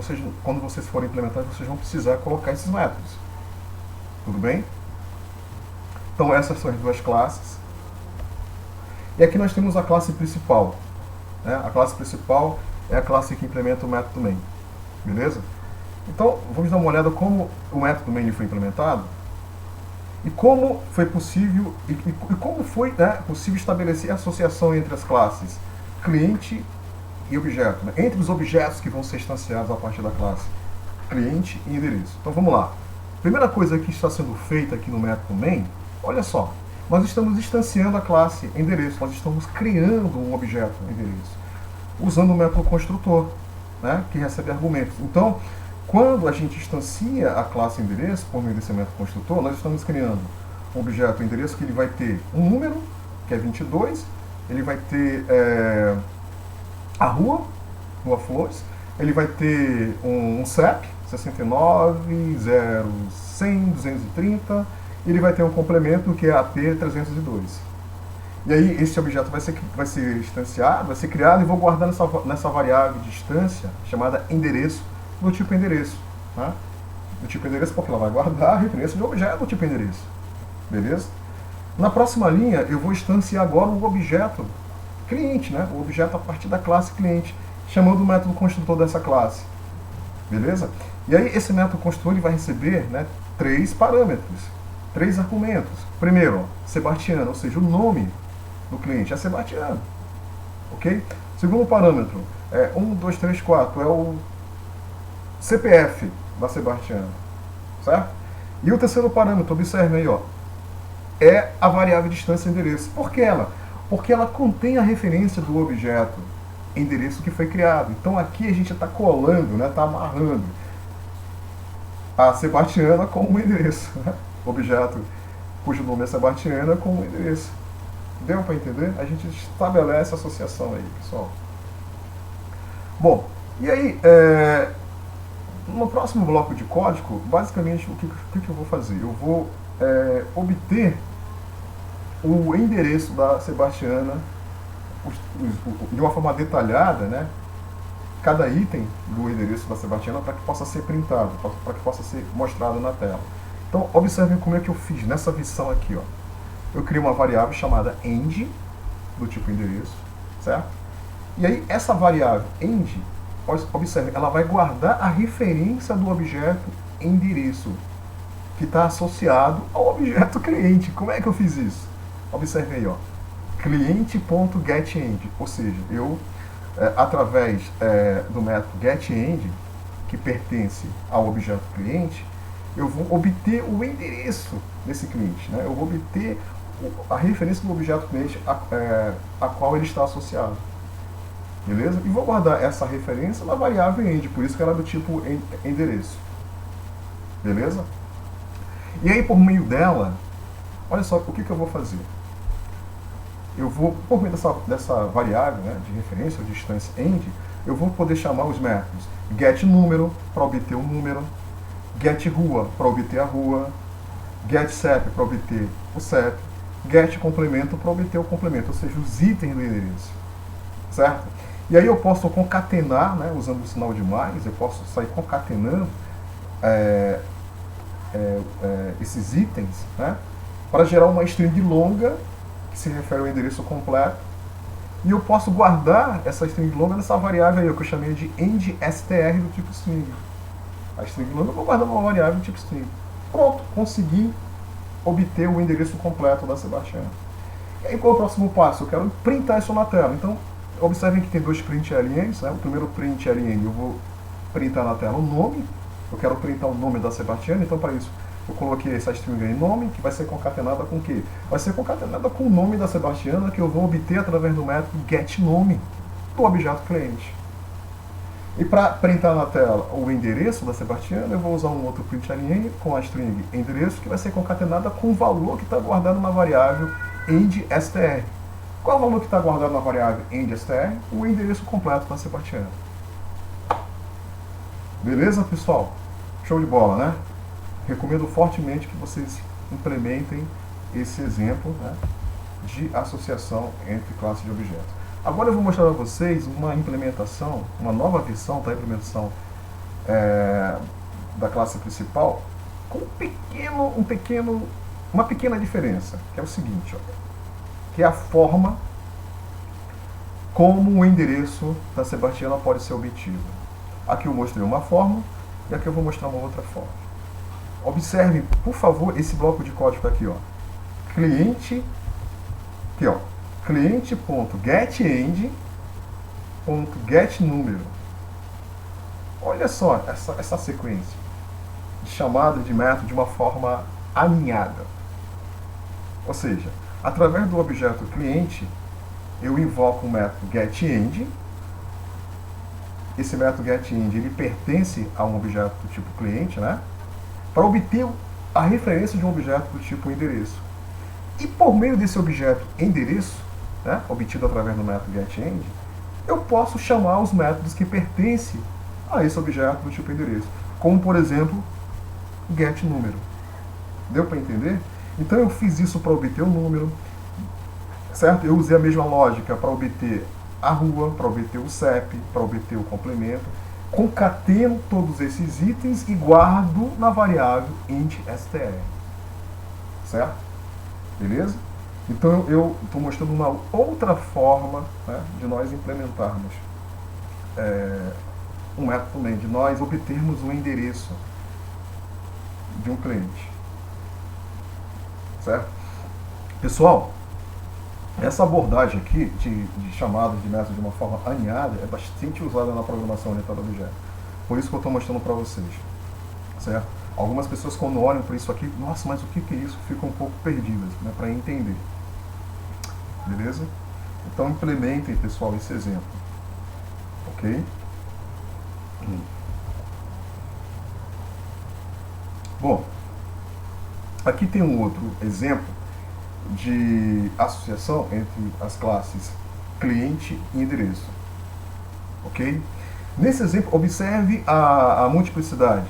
quando vocês forem implementar, vocês vão precisar colocar esses métodos. Tudo bem? Então essas são as duas classes. E aqui nós temos a classe principal. Né? A classe principal é a classe que implementa o método main. Beleza? Então, vamos dar uma olhada como o método main foi implementado e como foi possível como foi, né, possível estabelecer a associação entre as classes cliente e objeto, né, entre os objetos que vão ser instanciados a partir da classe cliente e endereço. Então vamos lá. Primeira coisa que está sendo feita aqui no método main, olha só, nós estamos instanciando a classe endereço, nós estamos criando um objeto endereço, usando o método construtor, né, que recebe argumentos. Então, quando a gente instancia a classe endereço, por meio desse método construtor, nós estamos criando um objeto endereço que ele vai ter um número, que é 22, ele vai ter a rua Flores, ele vai ter um CEP, 69, 0, 100, 230, e ele vai ter um complemento que é AP302. E aí esse objeto vai ser instanciado, vai ser criado e vou guardar nessa variável de instância chamada endereço, do tipo endereço. Tá? Do tipo endereço porque ela vai guardar a referência de objeto do tipo endereço. Beleza? Na próxima linha, eu vou instanciar agora o objeto cliente, né? O objeto a partir da classe cliente, chamando o método construtor dessa classe. Beleza? E aí, esse método construtor ele vai receber, né, 3 parâmetros, 3 argumentos. Primeiro, ó, Sebastiano, ou seja, o nome do cliente é Sebastiano. Ok? Segundo parâmetro, 1, 2, 3, 4, é o CPF da Sebastiana. Certo? E o terceiro parâmetro, observe aí, ó, é a variável distância endereço. Por que ela? Porque ela contém a referência do objeto endereço que foi criado. Então aqui a gente está colando, né, está amarrando a Sebastiana com um endereço. Né? Objeto cujo nome é Sebastiana com um endereço. Deu para entender? A gente estabelece a associação aí, pessoal. Bom, e aí, no próximo bloco de código, basicamente, o que eu vou fazer? Eu vou obter o endereço da Sebastiana de uma forma detalhada, né? Cada item do endereço da Sebastiana para que possa ser printado, para que possa ser mostrado na tela. Então, observem como é que eu fiz nessa versão aqui, ó. Eu criei uma variável chamada end, do tipo endereço, certo? E aí, essa variável end, observe, ela vai guardar a referência do objeto endereço, que está associado ao objeto cliente. Como é que eu fiz isso? Observe aí, ó. Cliente.getEnd, ou seja, eu, através do método getEnd, que pertence ao objeto cliente, eu vou obter o endereço desse cliente, né? Eu vou obter a referência do objeto cliente a qual ele está associado. Beleza? E vou guardar essa referência na variável end, por isso que ela é do tipo endereço. Beleza? E aí, por meio dela, olha só o que eu vou fazer. Eu vou, por meio dessa variável, né, de referência, ou de distância end, eu vou poder chamar os métodos getNúmero para obter o número, getRua para obter a rua, getCep para obter o CEP, getComplemento para obter o complemento, ou seja, os itens do endereço. Certo? E aí eu posso concatenar, né, usando o sinal de mais, eu posso sair concatenando esses itens, né, para gerar uma string longa que se refere ao endereço completo. E eu posso guardar essa string longa nessa variável aí, que eu chamei de endstr do tipo string. A string longa eu vou guardar uma variável do tipo string. Pronto, consegui obter o endereço completo da Sebastiana. E aí qual é o próximo passo? Eu quero printar isso na tela. Então, observem que tem 2 printlns, né? O primeiro println eu vou printar na tela o nome. Eu quero printar o nome da Sebastiana, então para isso eu coloquei essa string aí, nome, que vai ser concatenada com o quê? Vai ser concatenada com o nome da Sebastiana, que eu vou obter através do método getNome do objeto cliente. E para printar na tela o endereço da Sebastiana, eu vou usar um outro println com a string endereço, que vai ser concatenada com o valor que está guardado na variável endstr. Qual é o valor que está guardado na variável endstr? O endereço completo da Sebastiana. Beleza, pessoal? Show de bola, né? Recomendo fortemente que vocês implementem esse exemplo, né, de associação entre classes de objetos. Agora eu vou mostrar para vocês uma implementação, uma nova versão da implementação da classe principal, com uma pequena diferença, que é o seguinte, ó, que é a forma como o endereço da Sebastiana pode ser obtido. Aqui eu mostrei uma forma e aqui eu vou mostrar uma outra forma. Observe, por favor, esse bloco de código aqui, ó. Cliente.getEnd.getNúmero. Olha só essa sequência de chamada de método de uma forma alinhada. Ou seja, através do objeto cliente, eu invoco o método getEnd. Esse método getEnd ele pertence a um objeto do tipo cliente, né? Para obter a referência de um objeto do tipo endereço. E por meio desse objeto endereço, né, obtido através do método getEnd, eu posso chamar os métodos que pertencem a esse objeto do tipo endereço, como por exemplo, getNúmero. Deu para entender? Então eu fiz isso para obter o número, certo? Eu usei a mesma lógica para obter a rua, para obter o CEP, para obter o complemento. Concateno todos esses itens e guardo na variável endstr. Certo? Beleza? Então eu estou mostrando uma outra forma, né, de nós implementarmos um método também, de nós obtermos um endereço de um cliente. Certo? Pessoal, essa abordagem aqui de chamadas de método de uma forma alinhada é bastante usada na programação orientada a objeto. Por isso que eu estou mostrando para vocês. Certo? Algumas pessoas, quando olham para isso aqui, nossa, mas o que é isso? Ficam um pouco perdidas, né, para entender. Beleza? Então implementem, pessoal, esse exemplo. Ok? Bom, aqui tem um outro exemplo de associação entre as classes cliente e endereço. Ok? Nesse exemplo, observe a multiplicidade.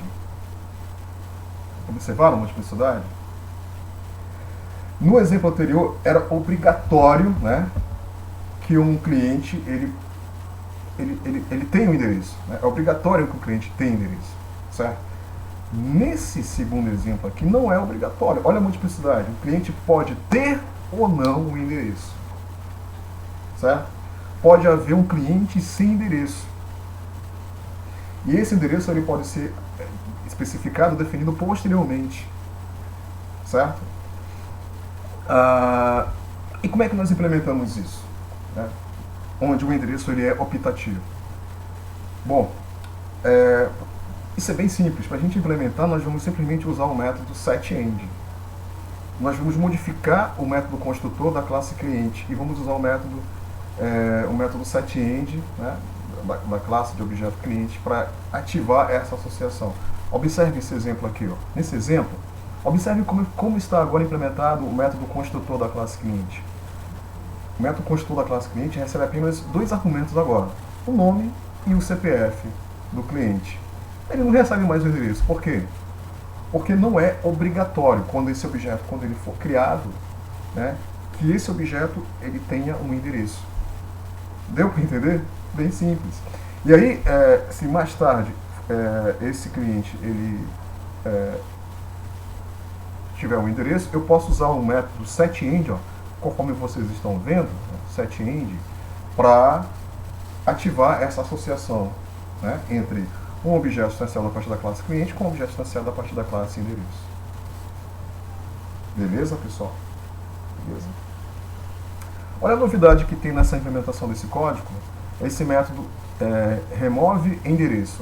Observaram a multiplicidade? No exemplo anterior, era obrigatório, né, que um cliente ele tenha um endereço. Né? É obrigatório que o cliente tenha endereço. Certo? Nesse segundo exemplo aqui, não é obrigatório. Olha a multiplicidade. O cliente pode ter ou não um endereço. Certo? Pode haver um cliente sem endereço. E esse endereço ele pode ser especificado, definido posteriormente. Certo? E como é que nós implementamos isso? Né? Onde o endereço ele é optativo. Bom, isso é bem simples. Para a gente implementar, nós vamos simplesmente usar o método setEnd. Nós vamos modificar o método construtor da classe cliente e vamos usar o método setEnd, né, da classe de objeto cliente para ativar essa associação. Observe esse exemplo aqui. Ó. Nesse exemplo, observe como está agora implementado o método construtor da classe cliente. O método construtor da classe cliente recebe apenas dois argumentos agora, o nome e o CPF do cliente. Ele não recebe mais o endereço. Por quê? Porque não é obrigatório, quando esse objeto, quando ele for criado, né, que esse objeto ele tenha um endereço. Deu para entender? Bem simples. E aí, se mais tarde esse cliente ele tiver um endereço, eu posso usar o método setEnd, conforme vocês estão vendo, setEnd, para ativar essa associação, né, entre um objeto instanciado a partir da classe cliente com um objeto instanciado a partir da classe endereço. Beleza, pessoal? Beleza? Olha a novidade que tem nessa implementação desse código, esse método remove endereço.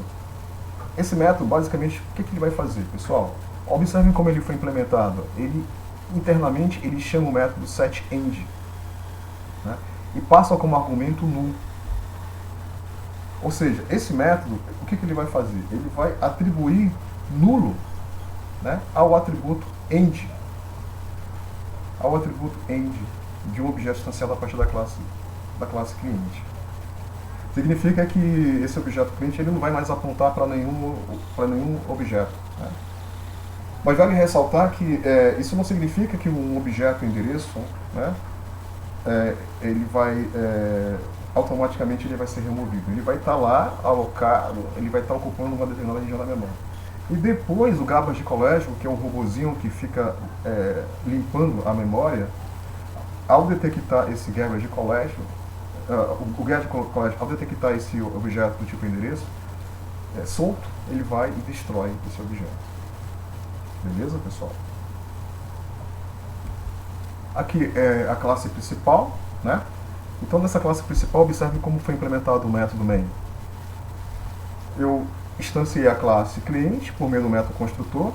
Esse método, basicamente, o que ele vai fazer, pessoal? Observem como ele foi implementado. Ele, internamente, ele chama o método setEnd, né, e passa como argumento null. Ou seja, esse método, o que ele vai fazer? Ele vai atribuir nulo, né, ao atributo end. Ao atributo end de um objeto instanciado a partir da classe cliente. Significa que esse objeto cliente ele não vai mais apontar para nenhum objeto. Né? Mas vale ressaltar que isso não significa que um objeto endereço, né, ele vai automaticamente ele vai ser removido. Ele vai estar lá alocado, ele vai estar ocupando uma determinada região da memória. E depois o garbage collection, que é um robozinho que fica limpando a memória, ao detectar esse garbage collection, o garbage collection, ao detectar esse objeto do tipo endereço solto, ele vai e destrói esse objeto. Beleza, pessoal? Aqui é a classe principal, né? Então, nessa classe principal, observe como foi implementado o método main. Eu instanciei a classe cliente por meio do método construtor.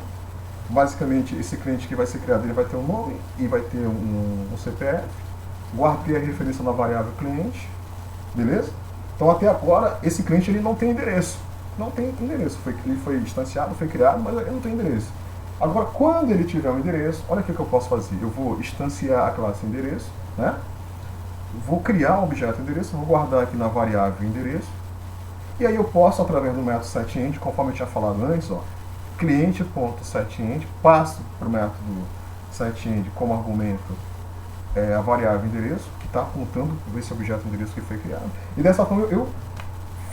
Basicamente, esse cliente que vai ser criado, ele vai ter um nome e vai ter um CPF. Guardei a referência na variável cliente. Beleza? Então, até agora, esse cliente ele não tem endereço. Não tem endereço. Ele foi instanciado, foi criado, mas ele não tem endereço. Agora, quando ele tiver um endereço, olha o que eu posso fazer. Eu vou instanciar a classe endereço, né? Vou criar um objeto endereço, vou guardar aqui na variável endereço, e aí eu posso, através do método setEnd, conforme eu tinha falado antes, cliente.setEnd, passo para o método setEnd como argumento a variável endereço, que está apontando para esse objeto endereço que foi criado, e dessa forma eu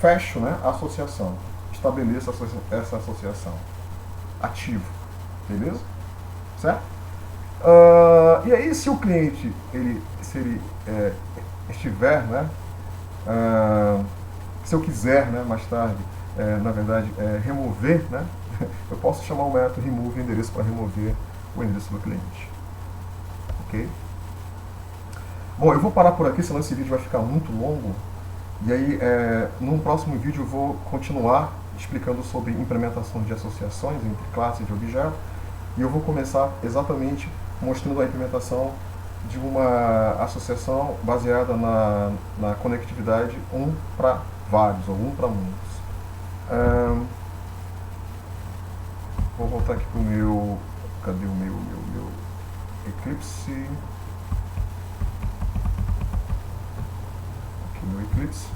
fecho, né, a associação, estabeleço essa associação, ativo, beleza? Certo? E aí, se o cliente se ele estiver, né, se eu quiser, né, mais tarde, na verdade, remover, né, eu posso chamar o método remove endereço para remover o endereço do cliente. Ok? Bom, eu vou parar por aqui, senão esse vídeo vai ficar muito longo. E aí, num próximo vídeo, eu vou continuar explicando sobre implementação de associações entre classes de objetos. E eu vou começar exatamente mostrando a implementação de uma associação baseada na conectividade um para vários, ou um para muitos. Vou voltar aqui para o meu... Cadê o meu Eclipse? Aqui no Eclipse.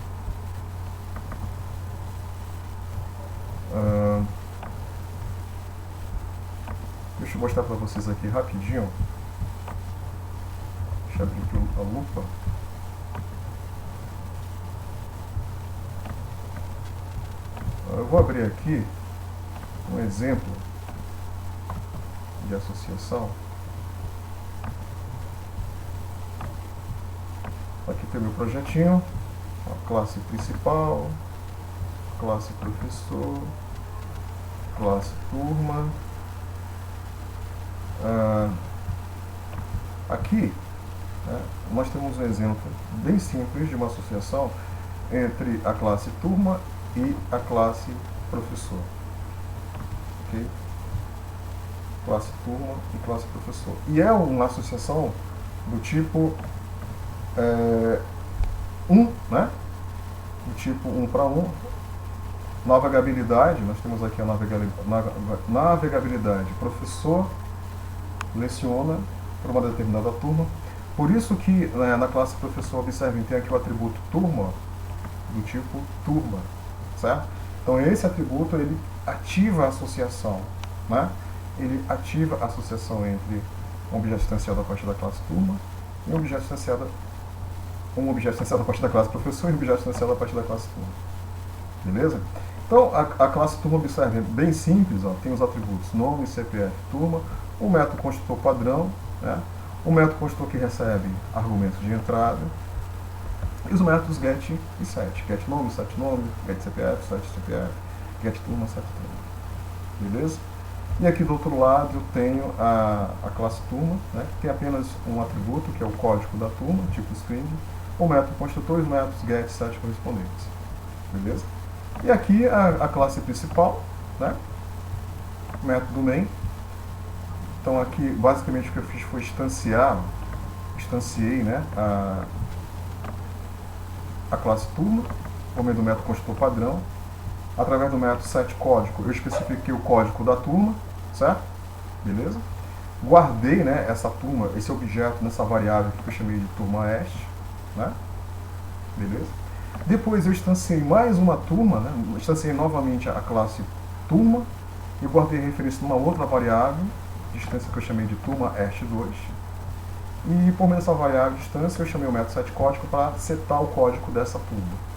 Deixa eu mostrar para vocês aqui rapidinho. Deixa eu abrir aqui a lupa. Eu vou abrir aqui um exemplo de associação. Aqui tem o meu projetinho, a classe principal, classe professor, classe turma. Aqui, né, nós temos um exemplo bem simples de uma associação entre a classe turma e a classe professor. Ok? Classe turma e classe professor. E é uma associação do tipo 1, né? Do tipo 1 para 1. Navegabilidade, nós temos aqui a navegabilidade. Professor leciona para uma determinada turma. Por isso que, né, na classe professor, observem, tem aqui o atributo turma, do tipo turma, certo? Então esse atributo, ele ativa a associação, né? Ele ativa a associação entre um objeto instanciado a partir da classe turma e um objeto instanciado a partir da classe professor e um objeto instanciado a partir da classe turma. Beleza? Então a classe turma, observem, é bem simples, ó, tem os atributos nome, CPF, turma, o método construtor padrão, né? O método construtor que recebe argumentos de entrada, e os métodos get e set. Get nome, set nome, get CPF, set CPF, get turma, set turma. Beleza? E aqui do outro lado eu tenho a classe turma, né, que tem apenas um atributo, que é o código da turma, tipo string, o método construtor e os métodos get e set correspondentes. Beleza? E aqui a classe principal, né, método main. Então aqui basicamente o que eu fiz foi instanciei, né, a classe turma, por meio do método construtor padrão. Através do método setCódigo eu especifiquei o código da turma, certo? Beleza? Guardei, né, essa turma, esse objeto nessa variável que eu chamei de turma est, né? Beleza? Depois eu instanciei mais uma turma, né, instanciei novamente a classe turma e guardei referência numa outra variável distância que eu chamei de turma est2. E por meio dessa variável distância eu chamei o método setCódigo para setar o código dessa turma.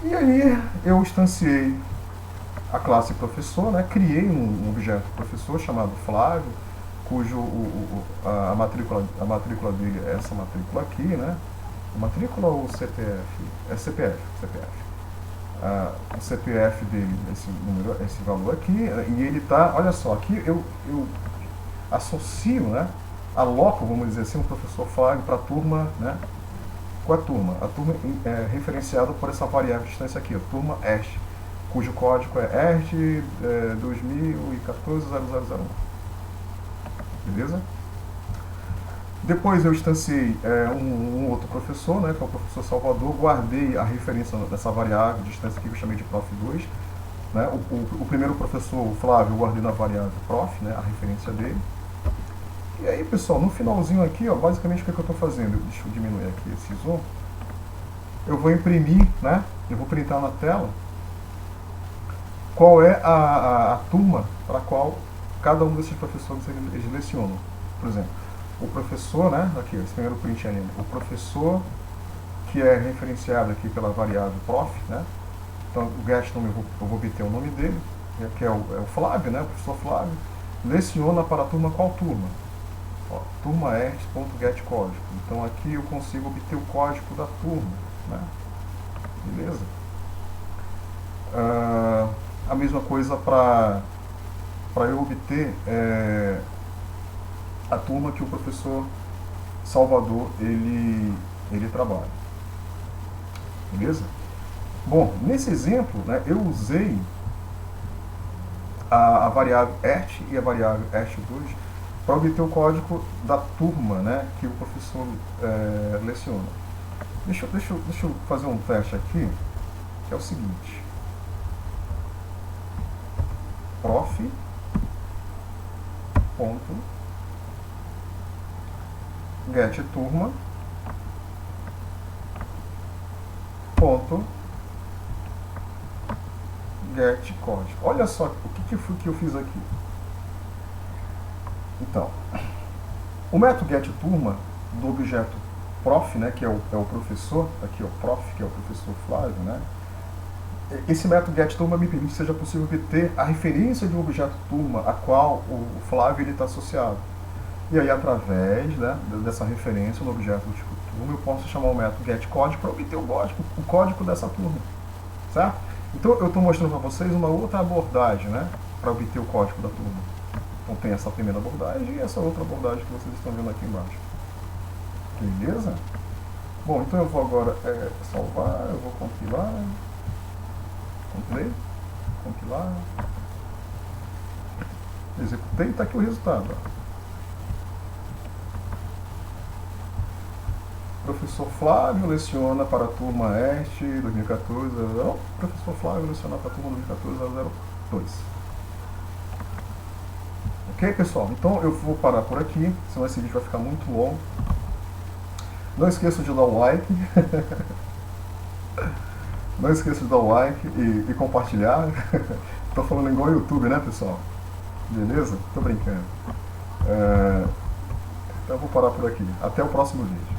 E aí eu instanciei a classe professor, né? Criei um objeto professor chamado Flávio, cujo a matrícula dele é essa matrícula aqui, né? Matrícula ou CPF? É CPF. O CPF dele, esse valor aqui, e ele está, olha só, aqui eu associo, né? Aloco, vamos dizer assim, um professor Flávio para a turma, né? Com a turma. A turma é referenciada por essa variável de distância aqui, a turma est, cujo código é est 2014-0001. Beleza? Depois eu instanciei um outro professor, né, que é o professor Salvador, guardei a referência dessa variável de distância aqui que eu chamei de prof2. Né? O primeiro professor, o Flávio, eu guardei na variável prof, né, a referência dele. E aí, pessoal, no finalzinho aqui, ó, basicamente o que eu estou fazendo? Deixa eu diminuir aqui esse zoom. Eu vou imprimir, né? Eu vou printar na tela qual é a turma para a qual cada um desses professores eles lecionam. Por exemplo, o professor, né? Aqui, esse primeiro print ali, o professor que é referenciado aqui pela variável prof, né? Então, o get nome eu vou obter o nome dele, que é o Flávio, né? O professor Flávio. leciona para a turma qual turma? Ó, turma ert.getCódigo. Então aqui eu consigo obter o código da turma, né? Beleza? A mesma coisa para eu obter a turma que o professor Salvador ele trabalha. Beleza? Bom, nesse exemplo, né, eu usei a variável ert e a variável ert2 para obter o código da turma, né, que o professor leciona. Deixa eu fazer um teste aqui, que é o seguinte. Prof. Get turma get código. Olha só o que eu fiz aqui. Então, o método get turma do objeto prof, né, que é o professor, aqui ó, prof, que é o professor Flávio, né? Esse método get turma me permite que seja possível obter a referência de um objeto turma a qual o Flávio está associado. E aí, através, né, dessa referência no objeto do tipo turma, eu posso chamar o método getCódigo para obter o código dessa turma. Certo? Então, eu estou mostrando para vocês uma outra abordagem, né, para obter o código da turma. Então, tem essa primeira abordagem e essa outra abordagem que vocês estão vendo aqui embaixo. Beleza? Bom, então eu vou agora salvar, eu vou compilar. Compilei, compilar, executei e está aqui o resultado. Ó. Professor Flávio leciona para a turma EST 2014, professor Flávio leciona para a turma 2014-002. Ok, pessoal? Então eu vou parar por aqui, senão esse vídeo vai ficar muito longo. Não esqueça de dar o like. Não esqueça de dar o like e compartilhar. Tô falando igual o YouTube, né, pessoal? Beleza? Tô brincando. Então eu vou parar por aqui. Até o próximo vídeo.